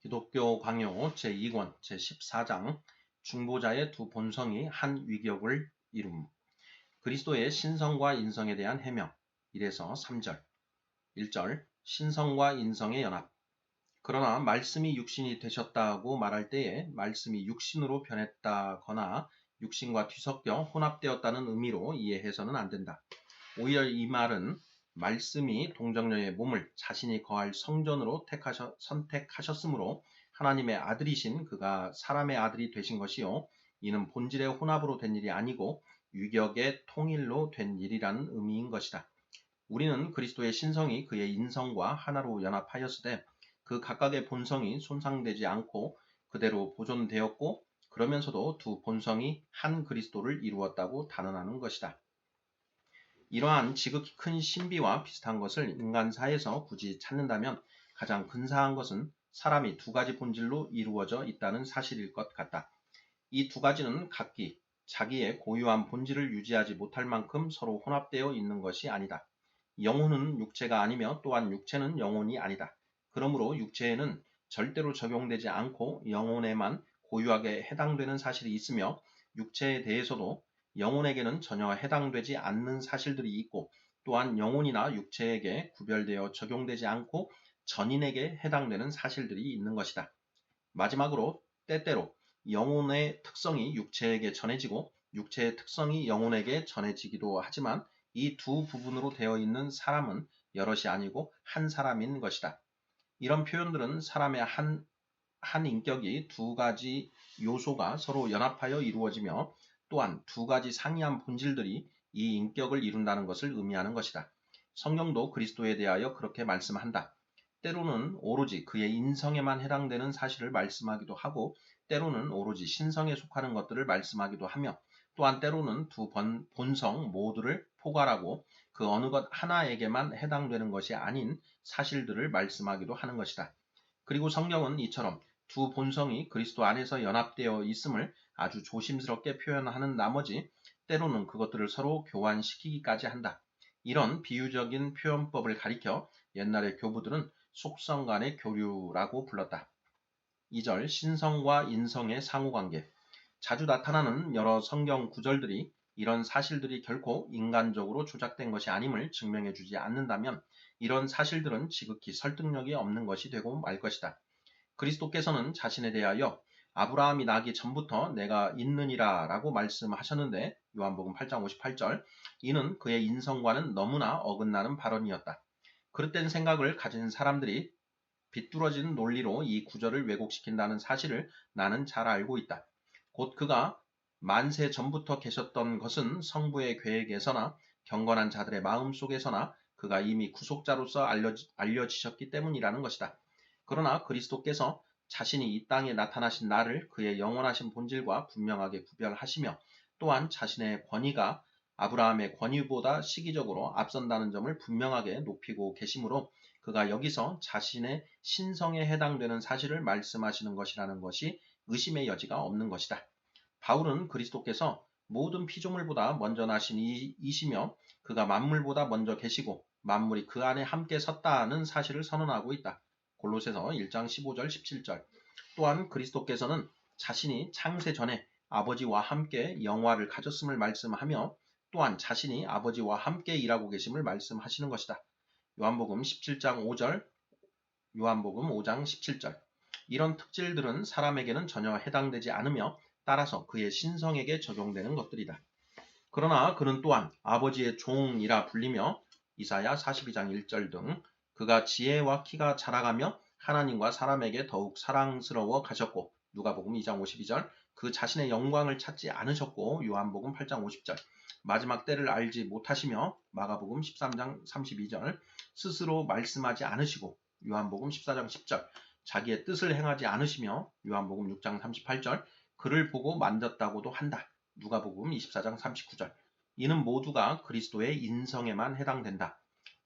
기독교 강요 제2권 제14장 중보자의 두 본성이 한 위격을 이룸. 그리스도의 신성과 인성에 대한 해명 1에서 3절. 1절 신성과 인성의 연합. 그러나 말씀이 육신이 되셨다고 말할 때에 말씀이 육신으로 변했다거나 육신과 뒤섞여 혼합되었다는 의미로 이해해서는 안 된다. 오히려 이 말은 말씀이 동정녀의 몸을 자신이 거할 성전으로 선택하셨으므로 하나님의 아들이신 그가 사람의 아들이 되신 것이요. 이는 본질의 혼합으로 된 일이 아니고 유격의 통일로 된 일이라는 의미인 것이다. 우리는 그리스도의 신성이 그의 인성과 하나로 연합하였으되 그 각각의 본성이 손상되지 않고 그대로 보존되었고 그러면서도 두 본성이 한 그리스도를 이루었다고 단언하는 것이다. 이러한 지극히 큰 신비와 비슷한 것을 인간사에서 굳이 찾는다면 가장 근사한 것은 사람이 두 가지 본질로 이루어져 있다는 사실일 것 같다. 이 두 가지는 각기 자기의 고유한 본질을 유지하지 못할 만큼 서로 혼합되어 있는 것이 아니다. 영혼은 육체가 아니며 또한 육체는 영혼이 아니다. 그러므로 육체에는 절대로 적용되지 않고 영혼에만 고유하게 해당되는 사실이 있으며 육체에 대해서도 영혼에게는 전혀 해당되지 않는 사실들이 있고 또한 영혼이나 육체에게 구별되어 적용되지 않고 전인에게 해당되는 사실들이 있는 것이다. 마지막으로 때때로 영혼의 특성이 육체에게 전해지고 육체의 특성이 영혼에게 전해지기도 하지만 이 두 부분으로 되어 있는 사람은 여럿이 아니고 한 사람인 것이다. 이런 표현들은 사람의 한 인격이 두 가지 요소가 서로 연합하여 이루어지며 또한 두 가지 상이한 본질들이 이 인격을 이룬다는 것을 의미하는 것이다. 성경도 그리스도에 대하여 그렇게 말씀한다. 때로는 오로지 그의 인성에만 해당되는 사실을 말씀하기도 하고 때로는 오로지 신성에 속하는 것들을 말씀하기도 하며 또한 때로는 두 본성 모두를 포괄하고 그 어느 것 하나에게만 해당되는 것이 아닌 사실들을 말씀하기도 하는 것이다. 그리고 성경은 이처럼 두 본성이 그리스도 안에서 연합되어 있음을 아주 조심스럽게 표현하는 나머지 때로는 그것들을 서로 교환시키기까지 한다. 이런 비유적인 표현법을 가리켜 옛날의 교부들은 속성 간의 교류라고 불렀다. 2절 신성과 인성의 상호관계. 자주 나타나는 여러 성경 구절들이 이런 사실들이 결코 인간적으로 조작된 것이 아님을 증명해 주지 않는다면 이런 사실들은 지극히 설득력이 없는 것이 되고 말 것이다. 그리스도께서는 자신에 대하여 아브라함이 나기 전부터 내가 있느니라 라고 말씀하셨는데 요한복음 8장 58절 이는 그의 인성과는 너무나 어긋나는 발언이었다. 그릇된 생각을 가진 사람들이 비뚤어진 논리로 이 구절을 왜곡시킨다는 사실을 나는 잘 알고 있다. 곧 그가 만세 전부터 계셨던 것은 성부의 계획에서나 경건한 자들의 마음 속에서나 그가 이미 구속자로서 알려지셨기 때문이라는 것이다. 그러나 그리스도께서 자신이 이 땅에 나타나신 날을 그의 영원하신 본질과 분명하게 구별하시며 또한 자신의 권위가 아브라함의 권위보다 시기적으로 앞선다는 점을 분명하게 높이고 계시므로 그가 여기서 자신의 신성에 해당되는 사실을 말씀하시는 것이라는 것이 의심의 여지가 없는 것이다. 바울은 그리스도께서 모든 피조물보다 먼저 나신 이시며 그가 만물보다 먼저 계시고 만물이 그 안에 함께 섰다는 사실을 선언하고 있다. 골로새서 1장 15절 17절. 또한 그리스도께서는 자신이 창세 전에 아버지와 함께 영화를 가졌음을 말씀하며 또한 자신이 아버지와 함께 일하고 계심을 말씀하시는 것이다. 요한복음 17장 5절, 요한복음 5장 17절. 이런 특질들은 사람에게는 전혀 해당되지 않으며 따라서 그의 신성에게 적용되는 것들이다. 그러나 그는 또한 아버지의 종이라 불리며 이사야 42장 1절 등 그가 지혜와 키가 자라가며 하나님과 사람에게 더욱 사랑스러워 가셨고 누가복음 2장 52절 그 자신의 영광을 찾지 않으셨고 요한복음 8장 50절 마지막 때를 알지 못하시며 마가복음 13장 32절 스스로 말씀하지 않으시고 요한복음 14장 10절 자기의 뜻을 행하지 않으시며 요한복음 6장 38절 그를 보고 만졌다고도 한다. 누가복음 24장 39절 이는 모두가 그리스도의 인성에만 해당된다.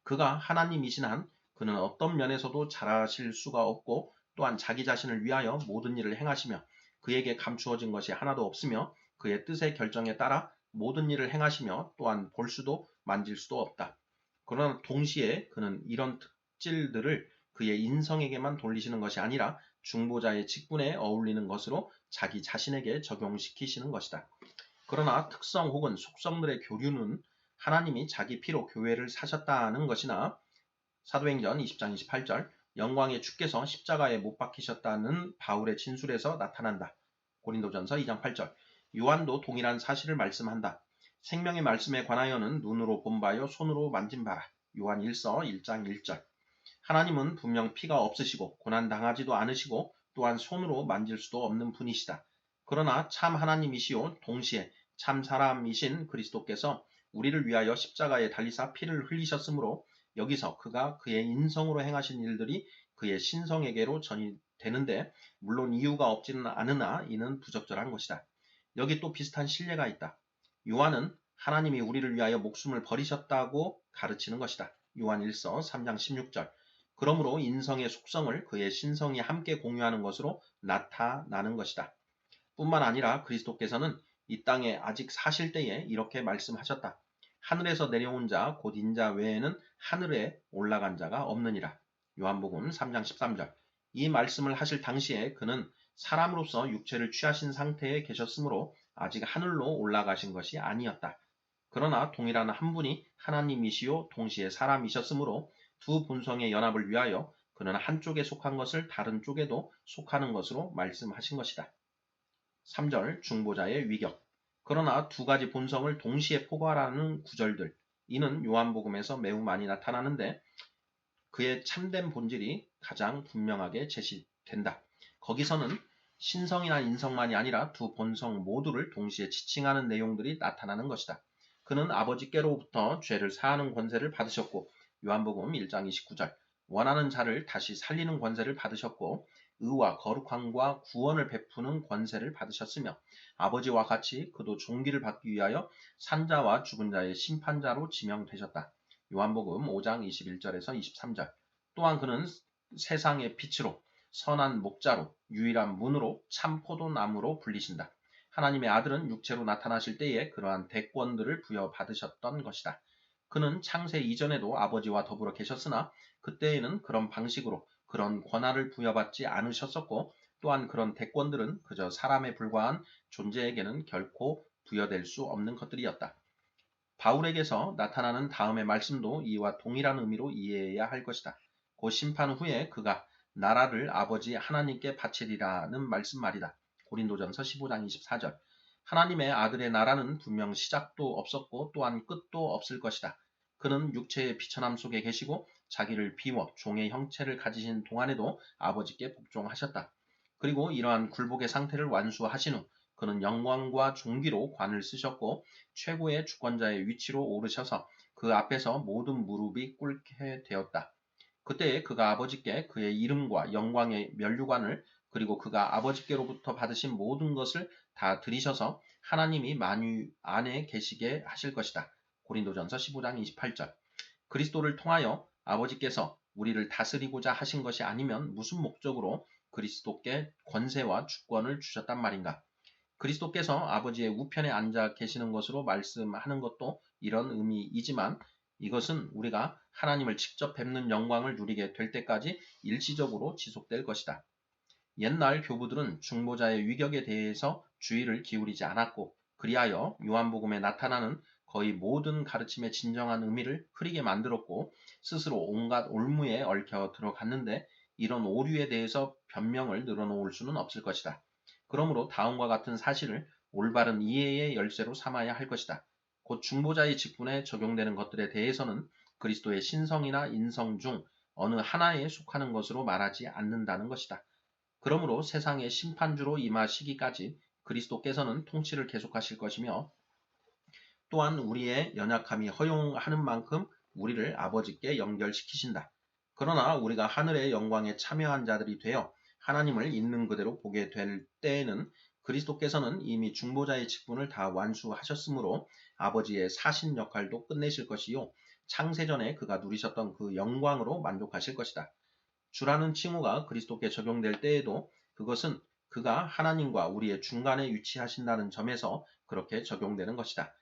그가 하나님이신 한 그는 어떤 면에서도 잘하실 수가 없고 또한 자기 자신을 위하여 모든 일을 행하시며 그에게 감추어진 것이 하나도 없으며 그의 뜻의 결정에 따라 모든 일을 행하시며 또한 볼 수도 만질 수도 없다. 그러나 동시에 그는 이런 특질들을 그의 인성에게만 돌리시는 것이 아니라 중보자의 직분에 어울리는 것으로 자기 자신에게 적용시키시는 것이다. 그러나 특성 혹은 속성들의 교류는 하나님이 자기 피로 교회를 사셨다는 것이나 사도행전 20장 28절 영광의 주께서 십자가에 못 박히셨다는 바울의 진술에서 나타난다. 고린도전서 2장 8절 요한도 동일한 사실을 말씀한다. 생명의 말씀에 관하여는 눈으로 본 바요 손으로 만진 바라. 요한 1서 1장 1절 하나님은 분명 피가 없으시고 고난당하지도 않으시고 또한 손으로 만질 수도 없는 분이시다. 그러나 참 하나님이시요 동시에 참 사람이신 그리스도께서 우리를 위하여 십자가에 달리사 피를 흘리셨으므로 여기서 그가 그의 인성으로 행하신 일들이 그의 신성에게로 전이 되는데 물론 이유가 없지는 않으나 이는 부적절한 것이다. 여기 또 비슷한 신뢰가 있다. 요한은 하나님이 우리를 위하여 목숨을 버리셨다고 가르치는 것이다. 요한 1서 3장 16절 그러므로 인성의 속성을 그의 신성이 함께 공유하는 것으로 나타나는 것이다. 뿐만 아니라 그리스도께서는 이 땅에 아직 사실 때에 이렇게 말씀하셨다. 하늘에서 내려온 자 곧 인자 외에는 하늘에 올라간 자가 없느니라. 요한복음 3장 13절 이 말씀을 하실 당시에 그는 사람으로서 육체를 취하신 상태에 계셨으므로 아직 하늘로 올라가신 것이 아니었다. 그러나 동일한 한 분이 하나님이시요 동시에 사람이셨으므로 두 본성의 연합을 위하여 그는 한쪽에 속한 것을 다른 쪽에도 속하는 것으로 말씀하신 것이다. 3절 중보자의 위격 그러나 두 가지 본성을 동시에 포괄하는 구절들 이는 요한복음에서 매우 많이 나타나는데 그의 참된 본질이 가장 분명하게 제시된다. 거기서는 신성이나 인성만이 아니라 두 본성 모두를 동시에 지칭하는 내용들이 나타나는 것이다. 그는 아버지께로부터 죄를 사하는 권세를 받으셨고 요한복음 1장 29절 원하는 자를 다시 살리는 권세를 받으셨고 의와 거룩함과 구원을 베푸는 권세를 받으셨으며 아버지와 같이 그도 종기를 받기 위하여 산자와 죽은 자의 심판자로 지명되셨다. 요한복음 5장 21절에서 23절 또한 그는 세상의 빛으로 선한 목자로 유일한 문으로 참 포도나무로 불리신다. 하나님의 아들은 육체로 나타나실 때에 그러한 대권들을 부여받으셨던 것이다. 그는 창세 이전에도 아버지와 더불어 계셨으나 그때에는 그런 방식으로 그런 권한을 부여받지 않으셨었고 또한 그런 대권들은 그저 사람에 불과한 존재에게는 결코 부여될 수 없는 것들이었다. 바울에게서 나타나는 다음의 말씀도 이와 동일한 의미로 이해해야 할 것이다. 곧 심판 후에 그가 나라를 아버지 하나님께 바치리라는 말씀 말이다. 고린도전서 15장 24절 하나님의 아들의 나라는 분명 시작도 없었고 또한 끝도 없을 것이다. 그는 육체의 비천함 속에 계시고 자기를 비워 종의 형체를 가지신 동안에도 아버지께 복종하셨다. 그리고 이러한 굴복의 상태를 완수하신 후 그는 영광과 존귀로 관을 쓰셨고 최고의 주권자의 위치로 오르셔서 그 앞에서 모든 무릎이 꿇게 되었다. 그때 그가 아버지께 그의 이름과 영광의 면류관을 그리고 그가 아버지께로부터 받으신 모든 것을 다 드리셔서 하나님이 만유 안에 계시게 하실 것이다. 고린도전서 15장 28절 그리스도를 통하여 아버지께서 우리를 다스리고자 하신 것이 아니면 무슨 목적으로 그리스도께 권세와 주권을 주셨단 말인가? 그리스도께서 아버지의 우편에 앉아 계시는 것으로 말씀하는 것도 이런 의미이지만 이것은 우리가 하나님을 직접 뵙는 영광을 누리게 될 때까지 일시적으로 지속될 것이다. 옛날 교부들은 중보자의 위격에 대해서 주의를 기울이지 않았고 그리하여 요한복음에 나타나는 거의 모든 가르침의 진정한 의미를 흐리게 만들었고 스스로 온갖 올무에 얽혀 들어갔는데 이런 오류에 대해서 변명을 늘어놓을 수는 없을 것이다. 그러므로 다음과 같은 사실을 올바른 이해의 열쇠로 삼아야 할 것이다. 곧 중보자의 직분에 적용되는 것들에 대해서는 그리스도의 신성이나 인성 중 어느 하나에 속하는 것으로 말하지 않는다는 것이다. 그러므로 세상의 심판주로 임하시기까지 그리스도께서는 통치를 계속하실 것이며 또한 우리의 연약함이 허용하는 만큼 우리를 아버지께 연결시키신다. 그러나 우리가 하늘의 영광에 참여한 자들이 되어 하나님을 있는 그대로 보게 될 때에는 그리스도께서는 이미 중보자의 직분을 다 완수하셨으므로 아버지의 사신 역할도 끝내실 것이요 창세전에 그가 누리셨던 그 영광으로 만족하실 것이다. 주라는 칭호가 그리스도께 적용될 때에도 그것은 그가 하나님과 우리의 중간에 위치하신다는 점에서 그렇게 적용되는 것이다.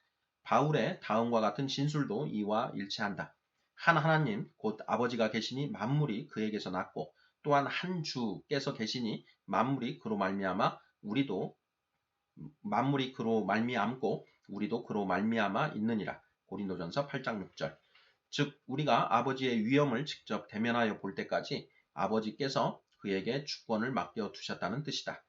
바울의 다음과 같은 진술도 이와 일치한다. 한 하나님 곧 아버지가 계시니 만물이 그에게서 났고 또한 한 주께서 계시니 만물이 그로 말미암아 우리도 만물이 그로 말미암고 우리도 그로 말미암아 있느니라. 고린도전서 8장 6절. 즉 우리가 아버지의 위엄을 직접 대면하여 볼 때까지 아버지께서 그에게 주권을 맡겨 두셨다는 뜻이다.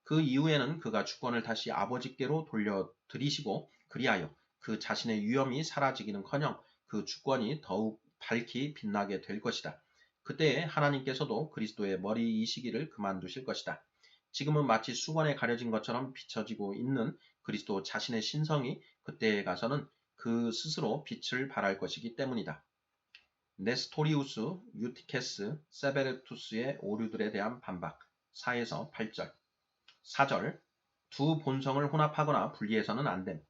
그 이후에는 그가 주권을 다시 아버지께로 돌려드리시고 그리하여 그 자신의 위엄이 사라지기는커녕 그 주권이 더욱 밝히 빛나게 될 것이다. 그때에 하나님께서도 그리스도의 머리이시기를 그만두실 것이다. 지금은 마치 수건에 가려진 것처럼 비춰지고 있는 그리스도 자신의 신성이 그때에 가서는 그 스스로 빛을 발할 것이기 때문이다. 네스토리우스, 유티케스, 세베르투스의 오류들에 대한 반박 4에서 8절 4절 두 본성을 혼합하거나 분리해서는 안 됨.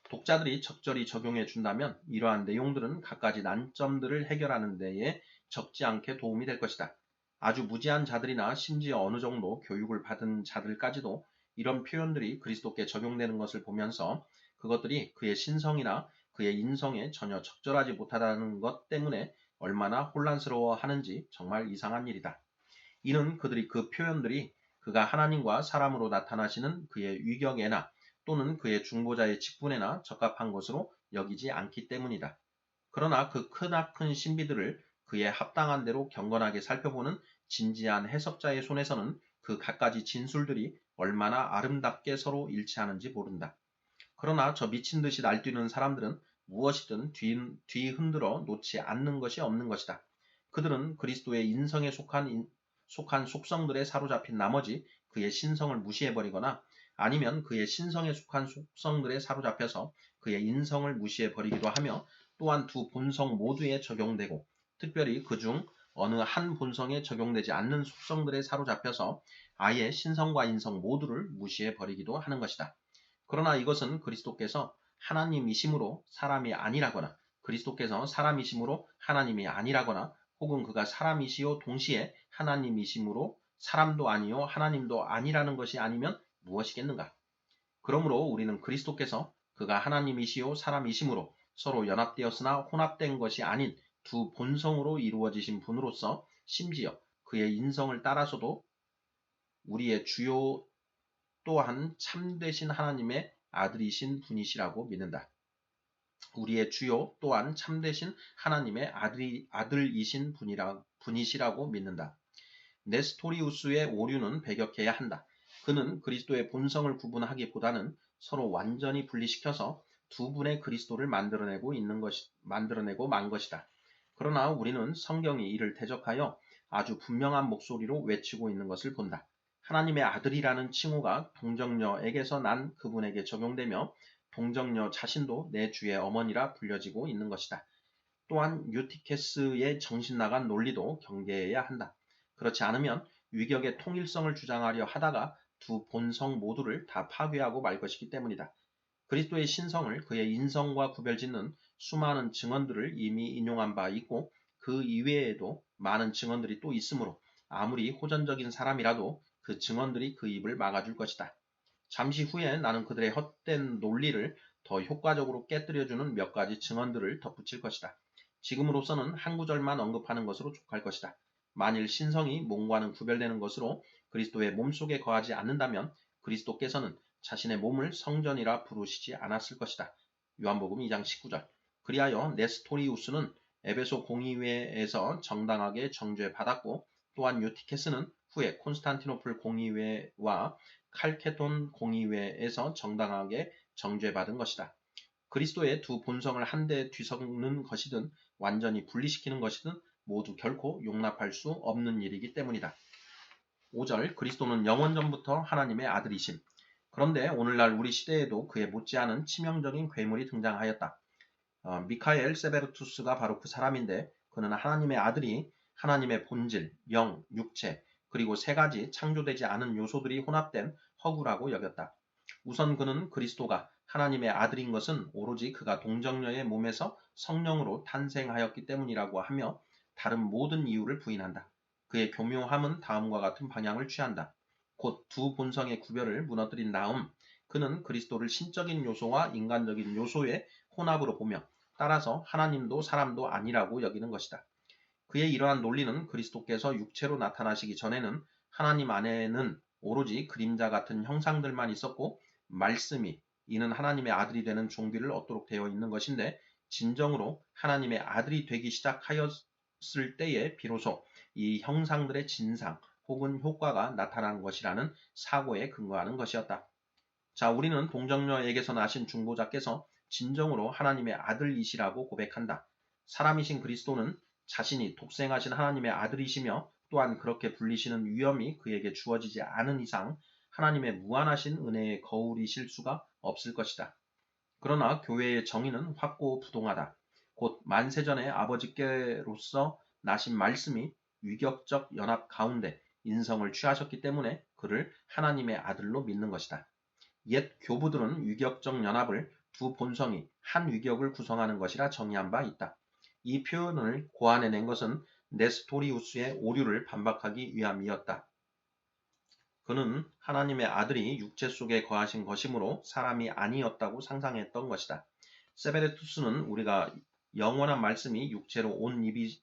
독자들이 적절히 적용해 준다면 이러한 내용들은 갖가지 난점들을 해결하는 데에 적지 않게 도움이 될 것이다. 아주 무지한 자들이나 심지어 어느 정도 교육을 받은 자들까지도 이런 표현들이 그리스도께 적용되는 것을 보면서 그것들이 그의 신성이나 그의 인성에 전혀 적절하지 못하다는 것 때문에 얼마나 혼란스러워하는지 정말 이상한 일이다. 이는 그들이 그 표현들이 그가 하나님과 사람으로 나타나시는 그의 위격에나 또는 그의 중보자의 직분에나 적합한 것으로 여기지 않기 때문이다. 그러나 그 크나큰 신비들을 그의 합당한 대로 경건하게 살펴보는 진지한 해석자의 손에서는 그 갖가지 진술들이 얼마나 아름답게 서로 일치하는지 모른다. 그러나 저 미친 듯이 날뛰는 사람들은 무엇이든 뒤흔들어 놓지 않는 것이 없는 것이다. 그들은 그리스도의 인성에 속한 속성들에 사로잡힌 나머지 그의 신성을 무시해버리거나 아니면 그의 신성에 속한 속성들에 사로잡혀서 그의 인성을 무시해버리기도 하며 또한 두 본성 모두에 적용되고 특별히 그중 어느 한 본성에 적용되지 않는 속성들에 사로잡혀서 아예 신성과 인성 모두를 무시해버리기도 하는 것이다. 그러나 이것은 그리스도께서 하나님이심으로 사람이 아니라거나 그리스도께서 사람이심으로 하나님이 아니라거나 혹은 그가 사람이시요 동시에 하나님이심으로 사람도 아니요 하나님도 아니라는 것이 아니면 무엇이겠는가? 그러므로 우리는 그리스도께서 그가 하나님이시요 사람이심으로 서로 연합되었으나 혼합된 것이 아닌 두 본성으로 이루어지신 분으로서 심지어 그의 인성을 따라서도 우리의 주요 또한 참되신 하나님의 아들이신 분이시라고 믿는다. 우리의 주요 또한 참되신 하나님의 아들이신 분이시라고 믿는다. 네스토리우스의 오류는 배격해야 한다. 그는 그리스도의 본성을 구분하기보다는 서로 완전히 분리시켜서 두 분의 그리스도를 만들어내고 만 것이다. 그러나 우리는 성경이 이를 대적하여 아주 분명한 목소리로 외치고 있는 것을 본다. 하나님의 아들이라는 칭호가 동정녀에게서 난 그분에게 적용되며 동정녀 자신도 내 주의 어머니라 불려지고 있는 것이다. 또한 유티케스의 정신나간 논리도 경계해야 한다. 그렇지 않으면 위격의 통일성을 주장하려 하다가 두 본성 모두를 다 파괴하고 말 것이기 때문이다. 그리스도의 신성을 그의 인성과 구별짓는 수많은 증언들을 이미 인용한 바 있고 그 이외에도 많은 증언들이 또 있으므로 아무리 호전적인 사람이라도 그 증언들이 그 입을 막아줄 것이다. 잠시 후에 나는 그들의 헛된 논리를 더 효과적으로 깨뜨려주는 몇 가지 증언들을 덧붙일 것이다. 지금으로서는 한 구절만 언급하는 것으로 족할 것이다. 만일 신성이 몸과는 구별되는 것으로 그리스도의 몸속에 거하지 않는다면 그리스도께서는 자신의 몸을 성전이라 부르시지 않았을 것이다. 요한복음 2장 19절. 그리하여 네스토리우스는 에베소 공의회에서 정당하게 정죄받았고 또한 유티케스는 후에 콘스탄티노플 공의회와 칼케돈 공의회에서 정당하게 정죄받은 것이다. 그리스도의 두 본성을 한데 뒤섞는 것이든 완전히 분리시키는 것이든 모두 결코 용납할 수 없는 일이기 때문이다. 5절 그리스도는 영원전부터 하나님의 아들이심. 그런데 오늘날 우리 시대에도 그에 못지않은 치명적인 괴물이 등장하였다. 미카엘 세베르투스가 바로 그 사람인데 그는 하나님의 아들이 하나님의 본질, 영, 육체 그리고 세 가지 창조되지 않은 요소들이 혼합된 허구라고 여겼다. 우선 그는 그리스도가 하나님의 아들인 것은 오로지 그가 동정녀의 몸에서 성령으로 탄생하였기 때문이라고 하며 다른 모든 이유를 부인한다. 그의 교묘함은 다음과 같은 방향을 취한다. 곧 두 본성의 구별을 무너뜨린 다음 그는 그리스도를 신적인 요소와 인간적인 요소의 혼합으로 보며 따라서 하나님도 사람도 아니라고 여기는 것이다. 그의 이러한 논리는 그리스도께서 육체로 나타나시기 전에는 하나님 안에는 오로지 그림자 같은 형상들만 있었고 말씀이 이는 하나님의 아들이 되는 종기를 얻도록 되어 있는 것인데 진정으로 하나님의 아들이 되기 시작하였을 때에 비로소 이 형상들의 진상 혹은 효과가 나타난 것이라는 사고에 근거하는 것이었다. 자, 우리는 동정녀에게서 나신 중보자께서 진정으로 하나님의 아들이시라고 고백한다. 사람이신 그리스도는 자신이 독생하신 하나님의 아들이시며 또한 그렇게 불리시는 위엄이 그에게 주어지지 않은 이상 하나님의 무한하신 은혜의 거울이실 수가 없을 것이다. 그러나 교회의 정의는 확고부동하다. 곧 만세전에 아버지께로서 나신 말씀이 위격적 연합 가운데 인성을 취하셨기 때문에 그를 하나님의 아들로 믿는 것이다. 옛 교부들은 위격적 연합을 두 본성이 한 위격을 구성하는 것이라 정의한 바 있다. 이 표현을 고안해낸 것은 네스토리우스의 오류를 반박하기 위함이었다. 그는 하나님의 아들이 육체 속에 거하신 것이므로 사람이 아니었다고 상상했던 것이다. 세베르투스는 우리가 영원한 말씀이 육체로 옷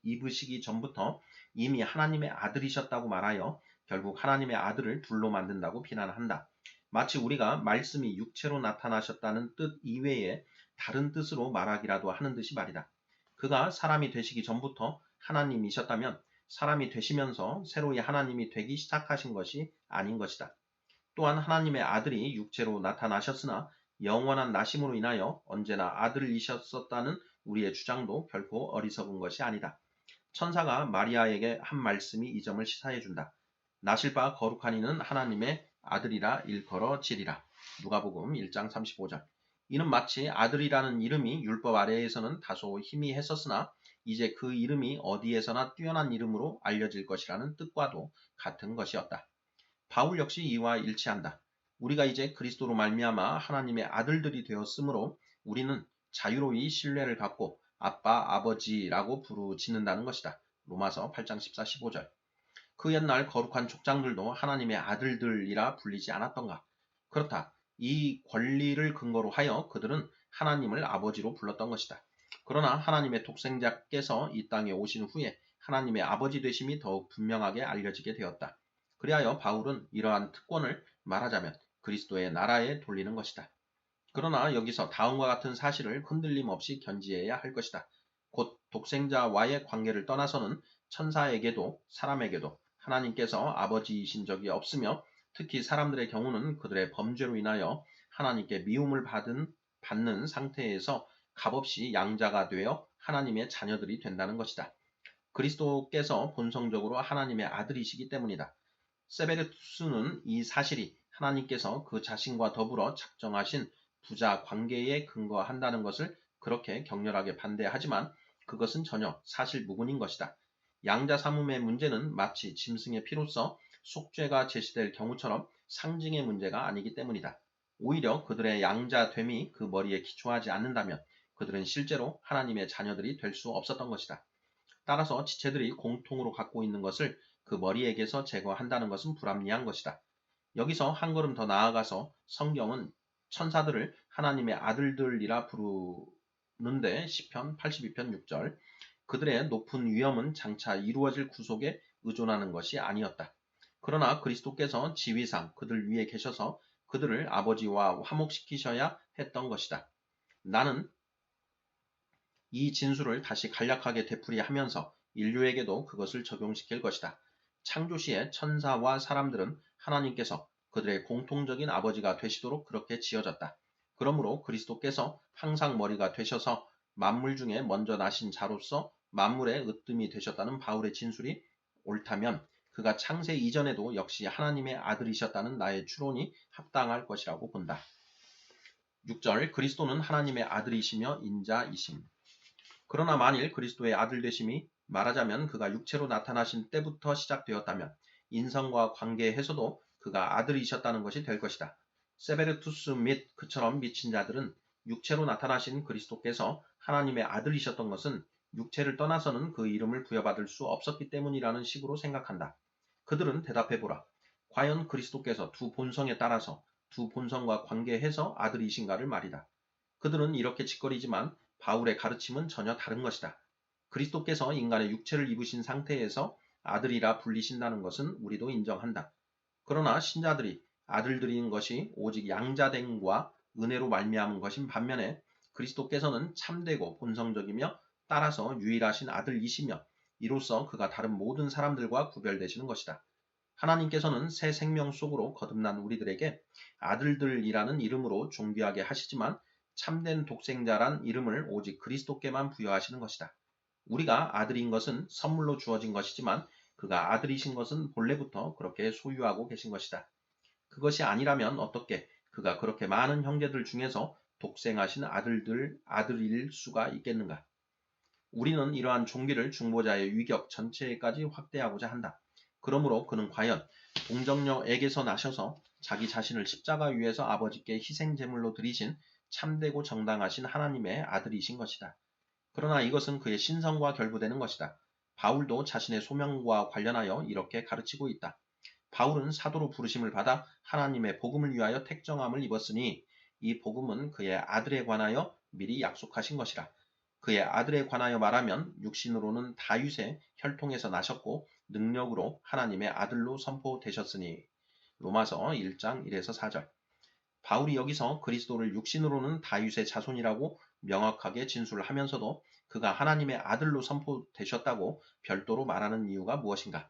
입으시기 전부터 이미 하나님의 아들이셨다고 말하여 결국 하나님의 아들을 둘로 만든다고 비난한다. 마치 우리가 말씀이 육체로 나타나셨다는 뜻 이외에 다른 뜻으로 말하기라도 하는 듯이 말이다. 그가 사람이 되시기 전부터 하나님이셨다면 사람이 되시면서 새로이 하나님이 되기 시작하신 것이 아닌 것이다. 또한 하나님의 아들이 육체로 나타나셨으나 영원한 나심으로 인하여 언제나 아들이셨었다는 우리의 주장도 결코 어리석은 것이 아니다. 천사가 마리아에게 한 말씀이 이 점을 시사해준다. 나실 바 거룩한 이는 하나님의 아들이라 일컬어지리라. 누가복음 1장 35절. 이는 마치 아들이라는 이름이 율법 아래에서는 다소 희미했었으나 이제 그 이름이 어디에서나 뛰어난 이름으로 알려질 것이라는 뜻과도 같은 것이었다. 바울 역시 이와 일치한다. 우리가 이제 그리스도로 말미암아 하나님의 아들들이 되었으므로 우리는 자유로이 신뢰를 갖고 아빠, 아버지라고 부르짖는다는 것이다. 로마서 8장 14, 15절. 그 옛날 거룩한 족장들도 하나님의 아들들이라 불리지 않았던가? 그렇다. 이 권리를 근거로 하여 그들은 하나님을 아버지로 불렀던 것이다. 그러나 하나님의 독생자께서 이 땅에 오신 후에 하나님의 아버지 되심이 더욱 분명하게 알려지게 되었다. 그리하여 바울은 이러한 특권을 말하자면 그리스도의 나라에 돌리는 것이다. 그러나 여기서 다음과 같은 사실을 흔들림 없이 견지해야 할 것이다. 곧 독생자와의 관계를 떠나서는 천사에게도 사람에게도 하나님께서 아버지이신 적이 없으며 특히 사람들의 경우는 그들의 범죄로 인하여 하나님께 미움을 받는 상태에서 값없이 양자가 되어 하나님의 자녀들이 된다는 것이다. 그리스도께서 본성적으로 하나님의 아들이시기 때문이다. 세베르투스는 이 사실이 하나님께서 그 자신과 더불어 작정하신 부자 관계에 근거한다는 것을 그렇게 격렬하게 반대하지만 그것은 전혀 사실 무근인 것이다. 양자 삼음의 문제는 마치 짐승의 피로써 속죄가 제시될 경우처럼 상징의 문제가 아니기 때문이다. 오히려 그들의 양자됨이 그 머리에 기초하지 않는다면 그들은 실제로 하나님의 자녀들이 될 수 없었던 것이다. 따라서 지체들이 공통으로 갖고 있는 것을 그 머리에게서 제거한다는 것은 불합리한 것이다. 여기서 한 걸음 더 나아가서 성경은 천사들을 하나님의 아들들이라 부르는데 시편 82편 6절 그들의 높은 위엄은 장차 이루어질 구속에 의존하는 것이 아니었다. 그러나 그리스도께서 지위상 그들 위에 계셔서 그들을 아버지와 화목시키셔야 했던 것이다. 나는 이 진술을 다시 간략하게 되풀이하면서 인류에게도 그것을 적용시킬 것이다. 창조 시에 천사와 사람들은 하나님께서 그들의 공통적인 아버지가 되시도록 그렇게 지어졌다. 그러므로 그리스도께서 항상 머리가 되셔서 만물 중에 먼저 나신 자로서 만물의 으뜸이 되셨다는 바울의 진술이 옳다면 그가 창세 이전에도 역시 하나님의 아들이셨다는 나의 추론이 합당할 것이라고 본다. 6절 그리스도는 하나님의 아들이시며 인자이심. 그러나 만일 그리스도의 아들 되심이 말하자면 그가 육체로 나타나신 때부터 시작되었다면 인성과 관계에서도 그가 아들이셨다는 것이 될 것이다. 세베르투스 및 그처럼 미친 자들은 육체로 나타나신 그리스도께서 하나님의 아들이셨던 것은 육체를 떠나서는 그 이름을 부여받을 수 없었기 때문이라는 식으로 생각한다. 그들은 대답해보라. 과연 그리스도께서 두 본성에 따라서 두 본성과 관계해서 아들이신가를 말이다. 그들은 이렇게 짓거리지만 바울의 가르침은 전혀 다른 것이다. 그리스도께서 인간의 육체를 입으신 상태에서 아들이라 불리신다는 것은 우리도 인정한다. 그러나 신자들이 아들들인 것이 오직 양자됨과 은혜로 말미암은 것인 반면에 그리스도께서는 참되고 본성적이며 따라서 유일하신 아들이시며 이로써 그가 다른 모든 사람들과 구별되시는 것이다. 하나님께서는 새 생명 속으로 거듭난 우리들에게 아들들이라는 이름으로 존귀하게 하시지만 참된 독생자란 이름을 오직 그리스도께만 부여하시는 것이다. 우리가 아들인 것은 선물로 주어진 것이지만 그가 아들이신 것은 본래부터 그렇게 소유하고 계신 것이다. 그것이 아니라면 어떻게 그가 그렇게 많은 형제들 중에서 독생하신 아들일 수가 있겠는가? 우리는 이러한 종기를 중보자의 위격 전체까지 확대하고자 한다. 그러므로 그는 과연 동정녀에게서 나셔서 자기 자신을 십자가 위에서 아버지께 희생 제물로 드리신 참되고 정당하신 하나님의 아들이신 것이다. 그러나 이것은 그의 신성과 결부되는 것이다. 바울도 자신의 소명과 관련하여 이렇게 가르치고 있다. 바울은 사도로 부르심을 받아 하나님의 복음을 위하여 택정함을 입었으니 이 복음은 그의 아들에 관하여 미리 약속하신 것이라. 그의 아들에 관하여 말하면 육신으로는 다윗의 혈통에서 나셨고 능력으로 하나님의 아들로 선포되셨으니. 로마서 1장 1에서 4절. 바울이 여기서 그리스도를 육신으로는 다윗의 자손이라고 명확하게 진술하면서도 그가 하나님의 아들로 선포되셨다고 별도로 말하는 이유가 무엇인가?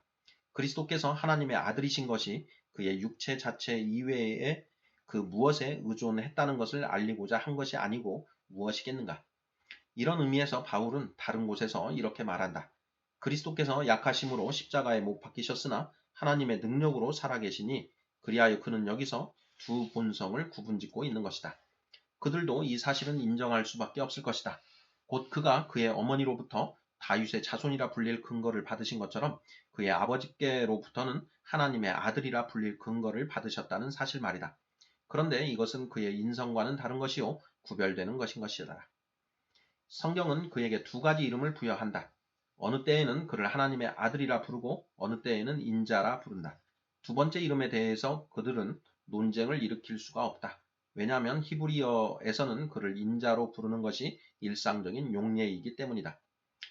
그리스도께서 하나님의 아들이신 것이 그의 육체 자체 이외에 그 무엇에 의존했다는 것을 알리고자 한 것이 아니고 무엇이겠는가? 이런 의미에서 바울은 다른 곳에서 이렇게 말한다. 그리스도께서 약하심으로 십자가에 못 박히셨으나 하나님의 능력으로 살아계시니 그리하여 그는 여기서 두 본성을 구분짓고 있는 것이다. 그들도 이 사실은 인정할 수밖에 없을 것이다. 곧 그가 그의 어머니로부터 다윗의 자손이라 불릴 근거를 받으신 것처럼 그의 아버지께로부터는 하나님의 아들이라 불릴 근거를 받으셨다는 사실 말이다. 그런데 이것은 그의 인성과는 다른 것이요 구별되는 것인 것이다. 성경은 그에게 두 가지 이름을 부여한다. 어느 때에는 그를 하나님의 아들이라 부르고 어느 때에는 인자라 부른다. 두 번째 이름에 대해서 그들은 논쟁을 일으킬 수가 없다. 왜냐하면 히브리어에서는 그를 인자로 부르는 것이 일상적인 용례이기 때문이다.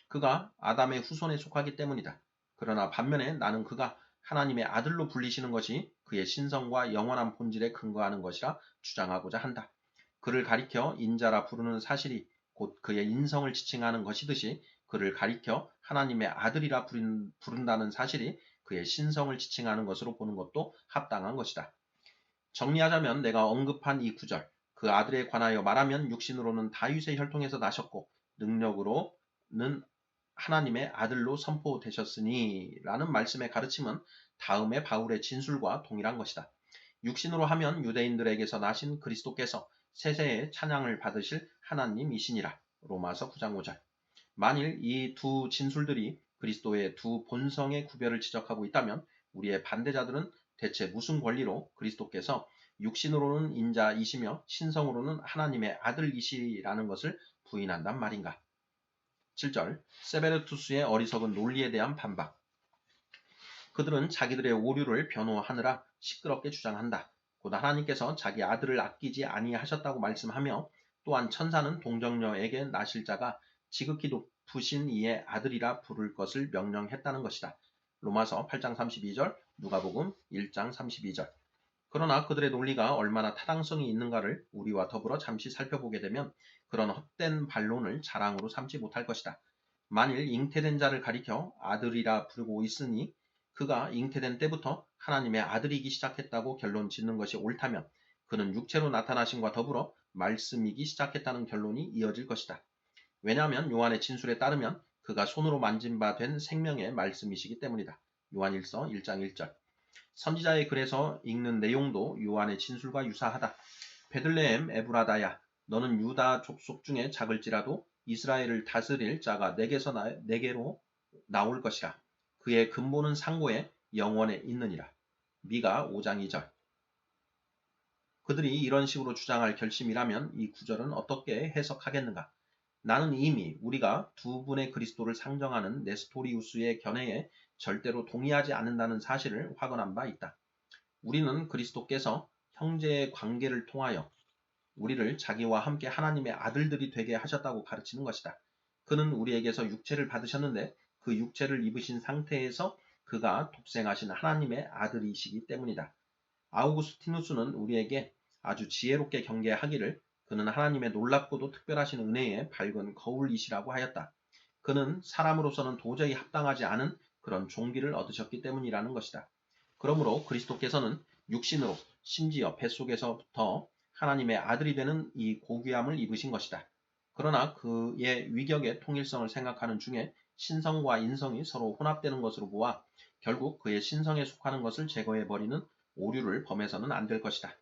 그가 아담의 후손에 속하기 때문이다. 그러나 반면에 나는 그가 하나님의 아들로 불리시는 것이 그의 신성과 영원한 본질에 근거하는 것이라 주장하고자 한다. 그를 가리켜 인자라 부르는 사실이 곧 그의 인성을 지칭하는 것이듯이 그를 가리켜 하나님의 아들이라 부른다는 사실이 그의 신성을 지칭하는 것으로 보는 것도 합당한 것이다. 정리하자면 내가 언급한 이 구절, 그 아들에 관하여 말하면 육신으로는 다윗의 혈통에서 나셨고 능력으로는 하나님의 아들로 선포되셨으니 라는 말씀의 가르침은 다음의 바울의 진술과 동일한 것이다. 육신으로 하면 유대인들에게서 나신 그리스도께서 세세의 찬양을 받으실 하나님이시니라. 로마서 9장 5절. 만일 이 두 진술들이 그리스도의 두 본성의 구별을 지적하고 있다면 우리의 반대자들은 대체 무슨 권리로 그리스도께서 육신으로는 인자이시며 신성으로는 하나님의 아들이시라는 것을 부인한단 말인가? 7절. 세베르투스의 어리석은 논리에 대한 반박. 그들은 자기들의 오류를 변호하느라 시끄럽게 주장한다. 곧 하나님께서 자기 아들을 아끼지 아니하셨다고 말씀하며 또한 천사는 동정녀에게 나실 자가 지극히 높으신 이의 아들이라 부를 것을 명령했다는 것이다. 로마서 8장 32절, 누가복음 1장 32절. 그러나 그들의 논리가 얼마나 타당성이 있는가를 우리와 더불어 잠시 살펴보게 되면 그런 헛된 반론을 자랑으로 삼지 못할 것이다. 만일 잉태된 자를 가리켜 아들이라 부르고 있으니 그가 잉태된 때부터 하나님의 아들이기 시작했다고 결론 짓는 것이 옳다면 그는 육체로 나타나심과 더불어 말씀이기 시작했다는 결론이 이어질 것이다. 왜냐하면 요한의 진술에 따르면 그가 손으로 만진 바 된 생명의 말씀이시기 때문이다. 요한일서 1장 1절. 선지자의 글에서 읽는 내용도 요한의 진술과 유사하다. 베들레헴 에브라다야, 너는 유다 족속 중에 작을지라도 이스라엘을 다스릴 자가 내게로 나올 것이라. 그의 근본은 상고에 영원에 있느니라. 미가 5장 2절. 그들이 이런 식으로 주장할 결심이라면 이 구절은 어떻게 해석하겠는가? 나는 이미 우리가 두 분의 그리스도를 상정하는 네스토리우스의 견해에 절대로 동의하지 않는다는 사실을 확언한 바 있다. 우리는 그리스도께서 형제의 관계를 통하여 우리를 자기와 함께 하나님의 아들들이 되게 하셨다고 가르치는 것이다. 그는 우리에게서 육체를 받으셨는데 그 육체를 입으신 상태에서 그가 독생하신 하나님의 아들이시기 때문이다. 아우구스티누스는 우리에게 아주 지혜롭게 경계하기를 그는 하나님의 놀랍고도 특별하신 은혜의 밝은 거울이시라고 하였다. 그는 사람으로서는 도저히 합당하지 않은 그런 종기를 얻으셨기 때문이라는 것이다. 그러므로 그리스도께서는 육신으로 심지어 뱃속에서부터 하나님의 아들이 되는 이 고귀함을 입으신 것이다. 그러나 그의 위격의 통일성을 생각하는 중에 신성과 인성이 서로 혼합되는 것으로 보아 결국 그의 신성에 속하는 것을 제거해버리는 오류를 범해서는 안 될 것이다.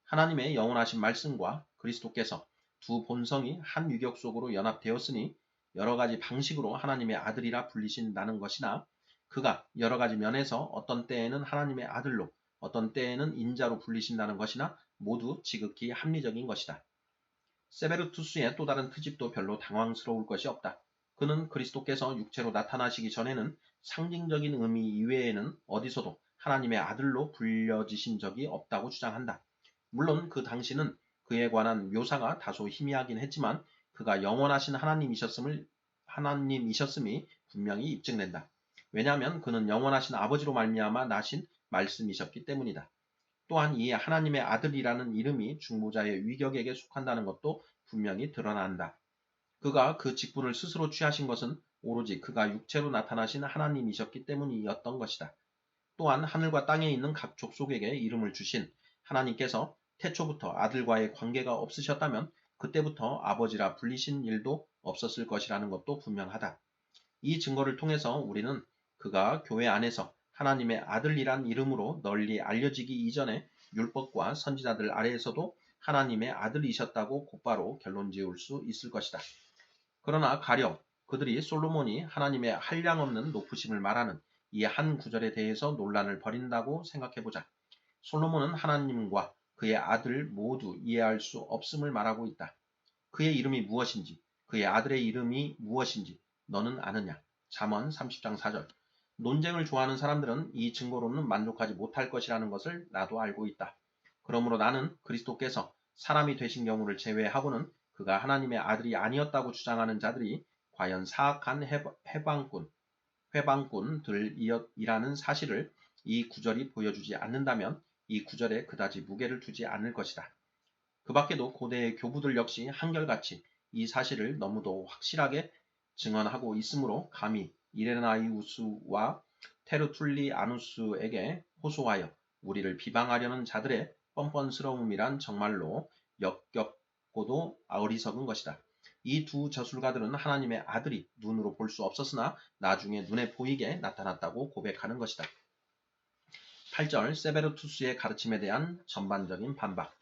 하나님의 영원하신 말씀과 그리스도께서 두 본성이 한 위격 속으로 연합되었으니 여러 가지 방식으로 하나님의 아들이라 불리신다는 것이나 그가 여러 가지 면에서 어떤 때에는 하나님의 아들로 어떤 때에는 인자로 불리신다는 것이나 모두 지극히 합리적인 것이다. 세베르투스의 또 다른 트집도 별로 당황스러울 것이 없다. 그는 그리스도께서 육체로 나타나시기 전에는 상징적인 의미 이외에는 어디서도 하나님의 아들로 불려지신 적이 없다고 주장한다. 물론 그 당시는 그에 관한 묘사가 다소 희미하긴 했지만 그가 영원하신 하나님이셨음이 분명히 입증된다. 왜냐하면 그는 영원하신 아버지로 말미암아 나신 말씀이셨기 때문이다. 또한 이 하나님의 아들이라는 이름이 중보자의 위격에게 속한다는 것도 분명히 드러난다. 그가 그 직분을 스스로 취하신 것은 오로지 그가 육체로 나타나신 하나님이셨기 때문이었던 것이다. 또한 하늘과 땅에 있는 각 족속에게 이름을 주신 하나님께서 태초부터 아들과의 관계가 없으셨다면 그때부터 아버지라 불리신 일도 없었을 것이라는 것도 분명하다. 이 증거를 통해서 우리는 그가 교회 안에서 하나님의 아들이란 이름으로 널리 알려지기 이전에 율법과 선지자들 아래에서도 하나님의 아들이셨다고 곧바로 결론 지을 수 있을 것이다. 그러나 가령 그들이 솔로몬이 하나님의 한량없는 높으심을 말하는 이 한 구절에 대해서 논란을 벌인다고 생각해보자. 솔로몬은 하나님과 그의 아들 모두 이해할 수 없음을 말하고 있다. 그의 이름이 무엇인지, 그의 아들의 이름이 무엇인지 너는 아느냐? 잠언 30장 4절. 논쟁을 좋아하는 사람들은 이 증거로는 만족하지 못할 것이라는 것을 나도 알고 있다. 그러므로 나는 그리스도께서 사람이 되신 경우를 제외하고는 그가 하나님의 아들이 아니었다고 주장하는 자들이 과연 사악한 회방꾼들이라는 사실을 이 구절이 보여주지 않는다면 이 구절에 그다지 무게를 두지 않을 것이다. 그 밖에도 고대의 교부들 역시 한결같이 이 사실을 너무도 확실하게 증언하고 있으므로 감히 이레나이우스와 테르툴리아누스에게 호소하여 우리를 비방하려는 자들의 뻔뻔스러움이란 정말로 역겹고도 어리석은 것이다. 이 두 저술가들은 하나님의 아들이 눈으로 볼 수 없었으나 나중에 눈에 보이게 나타났다고 고백하는 것이다. 8절 세베르투스의 가르침에 대한 전반적인 반박.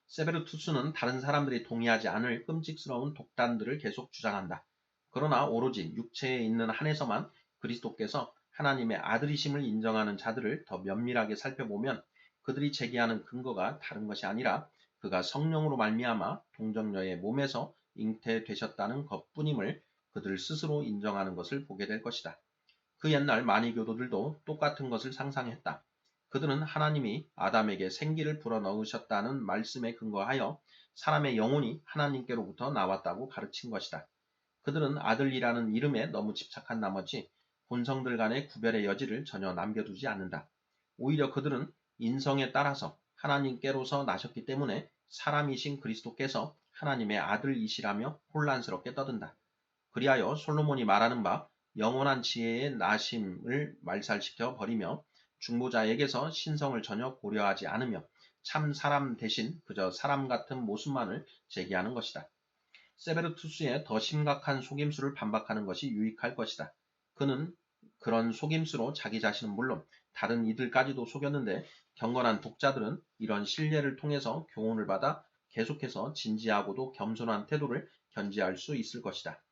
세베르투스는 다른 사람들이 동의하지 않을 끔찍스러운 독단들을 계속 주장한다. 그러나 오로지 육체에 있는 한에서만 그리스도께서 하나님의 아들이심을 인정하는 자들을 더 면밀하게 살펴보면 그들이 제기하는 근거가 다른 것이 아니라 그가 성령으로 말미암아 동정녀의 몸에서 잉태되셨다는 것뿐임을 그들 스스로 인정하는 것을 보게 될 것이다. 그 옛날 만이교도들도 똑같은 것을 상상했다. 그들은 하나님이 아담에게 생기를 불어넣으셨다는 말씀에 근거하여 사람의 영혼이 하나님께로부터 나왔다고 가르친 것이다. 그들은 아들이라는 이름에 너무 집착한 나머지 본성들 간의 구별의 여지를 전혀 남겨두지 않는다. 오히려 그들은 인성에 따라서 하나님께로서 나셨기 때문에 사람이신 그리스도께서 하나님의 아들이시라며 혼란스럽게 떠든다. 그리하여 솔로몬이 말하는 바 영원한 지혜의 나심을 말살시켜 버리며 중보자에게서 신성을 전혀 고려하지 않으며 참 사람 대신 그저 사람 같은 모습만을 제기하는 것이다. 세베르투스의 더 심각한 속임수를 반박하는 것이 유익할 것이다. 그는 그런 속임수로 자기 자신은 물론 다른 이들까지도 속였는데 경건한 독자들은 이런 신뢰를 통해서 교훈을 받아 계속해서 진지하고도 겸손한 태도를 견지할 수 있을 것이다.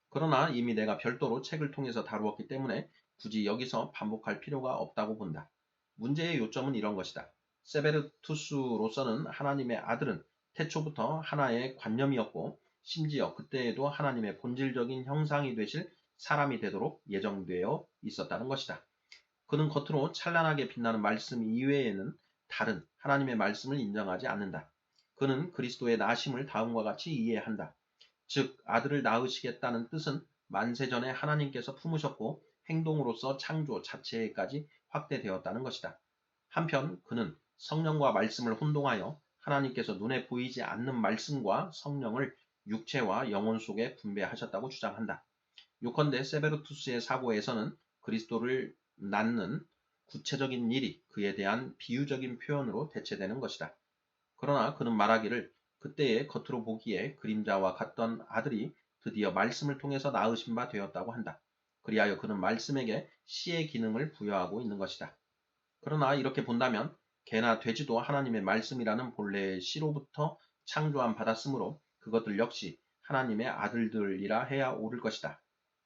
그러나 이미 내가 별도로 책을 통해서 다루었기 때문에 굳이 여기서 반복할 필요가 없다고 본다. 문제의 요점은 이런 것이다. 세베르투스로서는 하나님의 아들은 태초부터 하나의 관념이었고 심지어 그때에도 하나님의 본질적인 형상이 되실 사람이 되도록 예정되어 있었다는 것이다. 그는 겉으로 찬란하게 빛나는 말씀 이외에는 다른 하나님의 말씀을 인정하지 않는다. 그는 그리스도의 나심을 다음과 같이 이해한다. 즉 아들을 낳으시겠다는 뜻은 만세전에 하나님께서 품으셨고 행동으로서 창조 자체까지 확대되었다는 것이다. 한편 그는 성령과 말씀을 혼동하여 하나님께서 눈에 보이지 않는 말씀과 성령을 육체와 영혼 속에 분배하셨다고 주장한다. 요컨대 세베르투스의 사고에서는 그리스도를 낳는 구체적인 일이 그에 대한 비유적인 표현으로 대체되는 것이다. 그러나 그는 말하기를 그때의 겉으로 보기에 그림자와 같던 아들이 드디어 말씀을 통해서 낳으신 바 되었다고 한다. 그리하여 그는 말씀에게 씨의 기능을 부여하고 있는 것이다. 그러나 이렇게 본다면 개나 돼지도 하나님의 말씀이라는 본래의 씨로부터 창조함 받았으므로 그것들 역시 하나님의 아들들이라 해야 옳을 것이다.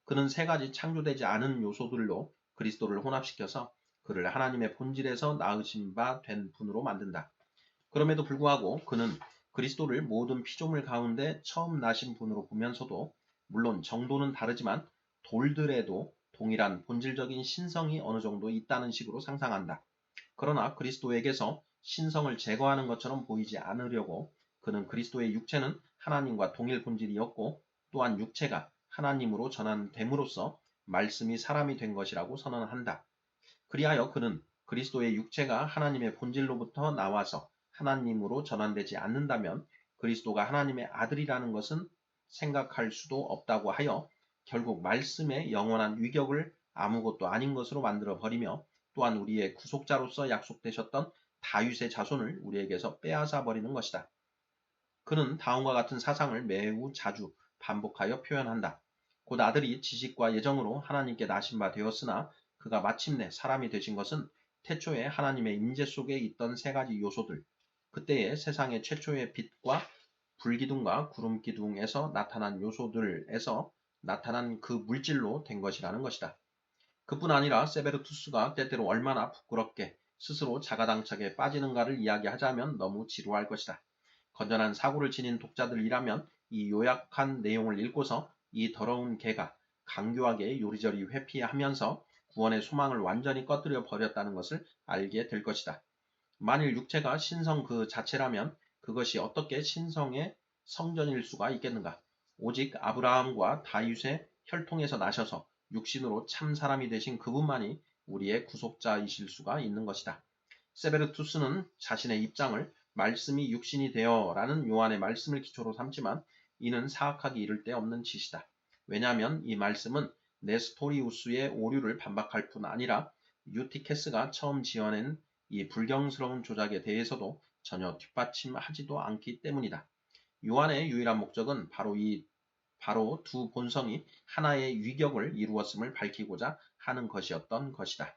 그는 세 가지 창조되지 않은 요소들로 그리스도를 혼합시켜서 그를 하나님의 본질에서 낳으신 바 된 분으로 만든다. 그럼에도 불구하고 그는 그리스도를 모든 피조물 가운데 처음 나신 분으로 보면서도 물론 정도는 다르지만 돌들에도 동일한 본질적인 신성이 어느 정도 있다는 식으로 상상한다. 그러나 그리스도에게서 신성을 제거하는 것처럼 보이지 않으려고 그는 그리스도의 육체는 하나님과 동일 본질이었고 또한 육체가 하나님으로 전환됨으로써 말씀이 사람이 된 것이라고 선언한다. 그리하여 그는 그리스도의 육체가 하나님의 본질로부터 나와서 하나님으로 전환되지 않는다면 그리스도가 하나님의 아들이라는 것은 생각할 수도 없다고 하여 결국 말씀의 영원한 위격을 아무것도 아닌 것으로 만들어 버리며 또한 우리의 구속자로서 약속되셨던 다윗의 자손을 우리에게서 빼앗아 버리는 것이다. 그는 다음과 같은 사상을 매우 자주 반복하여 표현한다. 곧 아들이 지식과 예정으로 하나님께 나신 바 되었으나 그가 마침내 사람이 되신 것은 태초에 하나님의 임재 속에 있던 세 가지 요소들, 그때의 세상의 최초의 빛과 불기둥과 구름기둥에서 나타난 요소들에서 나타난 그 물질로 된 것이라는 것이다. 그뿐 아니라 세베르투스가 때때로 얼마나 부끄럽게 스스로 자가당착에 빠지는가를 이야기하자면 너무 지루할 것이다. 건전한 사고를 지닌 독자들이라면 이 요약한 내용을 읽고서 이 더러운 개가 강교하게 요리조리 회피하면서 구원의 소망을 완전히 꺼뜨려 버렸다는 것을 알게 될 것이다. 만일 육체가 신성 그 자체라면 그것이 어떻게 신성의 성전일 수가 있겠는가? 오직 아브라함과 다윗의 혈통에서 나셔서 육신으로 참 사람이 되신 그분만이 우리의 구속자이실 수가 있는 것이다. 세베르투스는 자신의 입장을 말씀이 육신이 되어 라는 요한의 말씀을 기초로 삼지만 이는 사악하기 이를 데 없는 짓이다. 왜냐하면 이 말씀은 네스토리우스의 오류를 반박할 뿐 아니라 유티케스가 처음 지어낸 이 불경스러운 조작에 대해서도 전혀 뒷받침하지도 않기 때문이다. 요한의 유일한 목적은 바로 두 본성이 하나의 위격을 이루었음을 밝히고자 하는 것이었던 것이다.